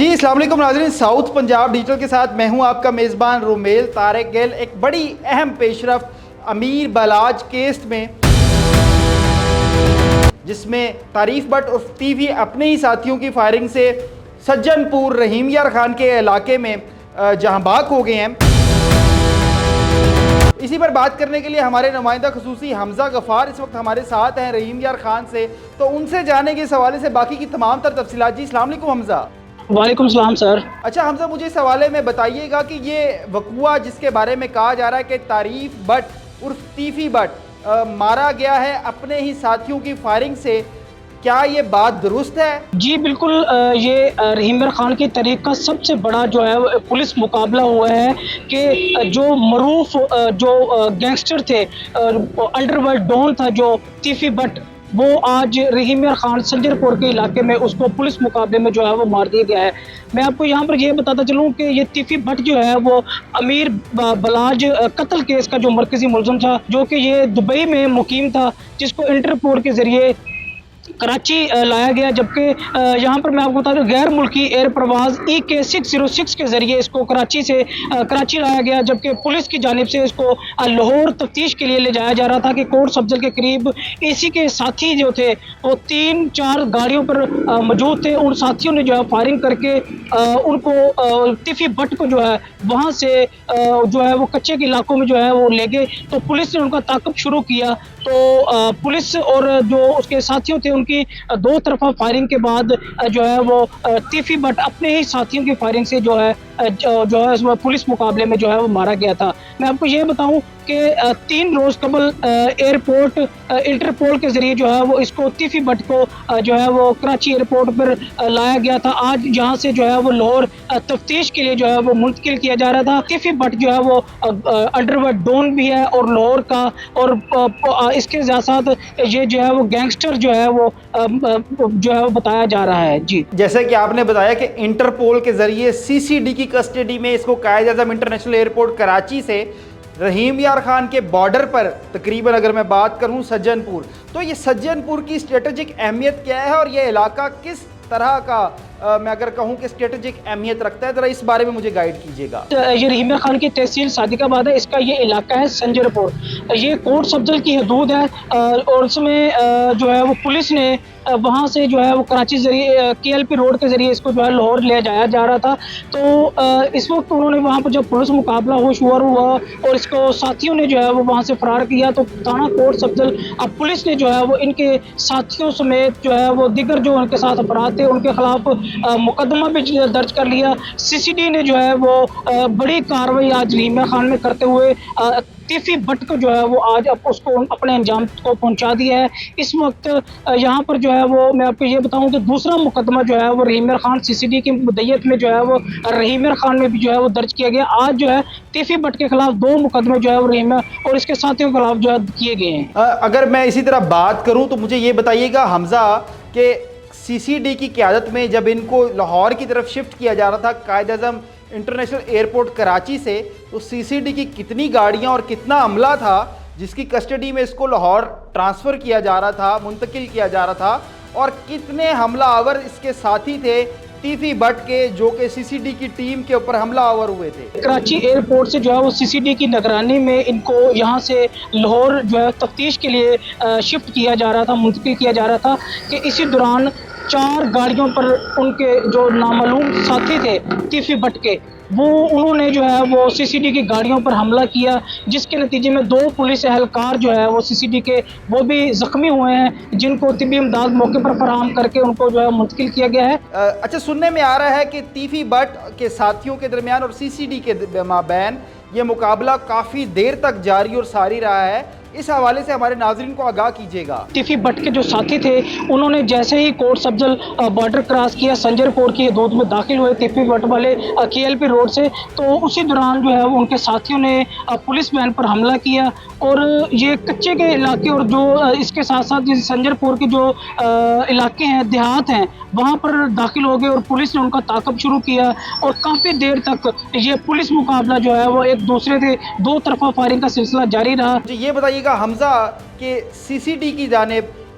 جی السلام علیکم ناظرین، ساؤتھ پنجاب ڈیجیٹل کے ساتھ میں ہوں آپ کا میزبان رومیل طارق گل۔ ایک بڑی اہم پیش رفت امیر بلاج کیس میں، جس میں تعریف بٹ اور ٹی وی اپنے ہی ساتھیوں کی فائرنگ سے سجن پور رحیم یار خان کے علاقے میں جہاں باک ہو گئے ہیں۔ اسی پر بات کرنے کے لیے ہمارے نمائندہ خصوصی حمزہ غفار اس وقت ہمارے ساتھ ہیں رحیم یار خان سے، تو ان سے جانیں گے اس حوالے سے باقی کی تمام تر تفصیلات۔ جی السلام علیکم حمزہ۔ وعلیکم السلام سر۔ اچھا حمزہ، مجھے اس حوالے میں بتائیے گا کہ یہ وقوعہ جس کے بارے میں کہا جا رہا ہے کہ تعریف بٹ عرف ٹیفی بٹ مارا گیا ہے اپنے ہی ساتھیوں کی فائرنگ سے، کیا یہ بات درست ہے؟ جی بالکل، یہ رحیم یار خان کی تحریک کا سب سے بڑا جو ہے پولیس مقابلہ ہوا ہے کہ جو معروف جو گینگسٹر تھے، انڈر ورلڈ ڈون تھا جو ٹیفی بٹ، وہ آج رحیم یار خان سنجر پور کے علاقے میں اس کو پولیس مقابلے میں جو ہے وہ مار دیا گیا ہے۔ میں آپ کو یہاں پر یہ بتاتا چلوں کہ یہ ٹیفی بٹ جو ہے وہ امیر بلاج قتل کیس کا جو مرکزی ملزم تھا، جو کہ یہ دبئی میں مقیم تھا، جس کو انٹرپول کے ذریعے کراچی لایا گیا، جبکہ یہاں پر میں آپ کو بتا دوں غیر ملکی ایئر پرواز EK606 کے ذریعے اس کو کراچی لایا گیا، جبکہ پولیس کی جانب سے اس کو لاہور تفتیش کے لیے لے جایا جا رہا تھا کہ کوٹ سبزل کے قریب اسی کے ساتھی جو تھے وہ 3-4 گاڑیوں پر موجود تھے۔ ان ساتھیوں نے جو ہے فائرنگ کر کے ان کو ٹیفی بٹ کو جو ہے وہاں سے جو ہے وہ کچے کے علاقوں میں جو ہے وہ لے گئے، تو پولیس نے ان کا تعاقب شروع کیا۔ تو پولیس اور جو اس کے ساتھیوں تھے ان کی دو طرفہ فائرنگ کے بعد جو ہے وہ ٹیفی بٹ اپنے ہی ساتھیوں کی فائرنگ سے جو ہے پولیس مقابلے میں جو ہے وہ مارا گیا تھا۔ میں آپ کو یہ بتاؤں کہ 3 روز قبل ایئرپورٹ انٹرپول کے ذریعے جو ہے وہ اس کو ٹیفی بٹ کو جو ہے وہ کراچی ایئرپورٹ پر لایا گیا تھا۔ آج یہاں سے جو ہے وہ لاہور تفتیش کے لیے جو ہے وہ منتقل کیا جا رہا تھا۔ ٹیفی بٹ جو ہے وہ انڈر ورلڈ ڈون بھی ہے اور لاہور کا، اور اس کے ساتھ یہ جو ہے وہ گینگسٹر جو ہے وہ بتایا جا رہا ہے۔ جی جیسے کہ آپ نے بتایا کہ انٹرپول کے ذریعے CCD کی کسٹڈی میں اس کو قائد اعظم انٹرنیشنل ایئرپورٹ کراچی سے رحیم یار خان کے بارڈر پر تقریباً اگر میں بات کروں سجن پور، تو یہ سجن پور کی اسٹریٹجک اہمیت کیا ہے اور یہ علاقہ کس طرح کا میں اگر کہوں کہ اسٹریٹجک اہمیت رکھتا ہے، ذرا اس بارے میں مجھے گائیڈ کیجیے گا۔ یہ رحیم یار خان کی تحصیل صادق آباد ہے، اس کا یہ علاقہ ہے سنجر پور، یہ کوٹ سبزل کی حدود ہے، اور اس میں جو ہے وہ پولیس نے وہاں سے جو ہے وہ کراچی ذریعے KLP روڈ کے ذریعے اس کو جو ہے لاہور لے جایا جا رہا تھا۔ تو اس وقت انہوں نے وہاں پر جب پولیس مقابلہ شروع ہوا اور اس کو ساتھیوں نے جو ہے وہ وہاں سے فرار کیا، تو تھانہ کوٹ سبزل اب پولیس نے جو ہے وہ ان کے ساتھیوں سمیت جو ہے وہ دیگر جو ان کے ساتھ افراد تھے ان کے خلاف مقدمہ بھی درج کر لیا۔ CCD نے جو ہے وہ بڑی کارروائی آج رحیم یار خان میں کرتے ہوئے ٹیفی بٹ کو جو ہے وہ آج اس کو اپنے انجام کو پہنچا دیا ہے۔ اس وقت یہاں پر جو ہے وہ میں آپ کو یہ بتاؤں کہ دوسرا مقدمہ جو ہے وہ رحیم یار خان CCD کی مدیت میں جو ہے وہ رحیم یار خان میں بھی جو ہے وہ درج کیا گیا۔ آج جو ہے ٹیفی بٹ کے خلاف 2 مقدمے جو ہے وہ رحیم اور اس کے ساتھیوں کے خلاف جو ہے کیے گئے ہیں۔ اگر میں اسی طرح بات کروں تو مجھے یہ بتائیے گا حمزہ کہ CCD کی قیادت میں جب ان کو لاہور کی طرف شفٹ کیا جا رہا تھا قائد اعظم انٹرنیشنل ایئرپورٹ کراچی سے، تو CCD کی کتنی گاڑیاں اور کتنا عملہ تھا جس کی کسٹڈی میں اس کو لاہور ٹرانسفر کیا جا رہا تھا، منتقل کیا جا رہا تھا، اور کتنے حملہ آور اس کے ساتھی تھے ٹیفی بٹ کے جو کہ CCD کی ٹیم کے اوپر حملہ آور ہوئے تھے؟ کراچی ایئرپورٹ سے جو ہے وہ CCD کی نگرانی میں ان کو یہاں سے لاہور جو ہے تفتیش کے لیے شفٹ کیا جا رہا تھا، منتقل کیا جا رہا تھا، کہ اسی دوران 4 گاڑیوں پر ان کے جو نامعلوم ساتھی تھے ٹیفی بٹ کے، وہ انہوں نے جو ہے وہ CCD کی گاڑیوں پر حملہ کیا، جس کے نتیجے میں 2 پولیس اہلکار جو ہے وہ CCD کے وہ بھی زخمی ہوئے ہیں، جن کو طبی امداد موقع پر فراہم کر کے ان کو جو ہے منتقل کیا گیا ہے۔ اچھا، سننے میں آ رہا ہے کہ ٹیفی بٹ کے ساتھیوں کے درمیان اور CCD کے مابین یہ مقابلہ کافی دیر تک جاری اور ساری رہا ہے، اس حوالے سے ہمارے ناظرین کو آگاہ کیجیے گا۔ ٹیفی بٹ کے جو ساتھی تھے انہوں نے جیسے ہی کوٹ سبزل بارڈر کراس کیا، سنجر پور کی حدود میں داخل ہوئے ٹیفی بٹ والے KLP روڈ سے، تو اسی دوران جو ہے وہ ان کے ساتھیوں نے پولیس وین پر حملہ کیا، اور یہ کچے کے علاقے اور جو اس کے ساتھ ساتھ سنجر پور کے جو علاقے ہیں، دیہات ہیں، وہاں پر داخل ہو گئے اور پولیس نے ان کا تعاقب شروع کیا، اور کافی دیر تک یہ پولیس مقابلہ جو ہے وہ ایک دوسرے سے 2 طرفہ فائرنگ کا سلسلہ جاری رہا۔ یہ بتائیے گا حمزہ کہ CCD کی جانب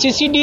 CCD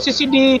CCD,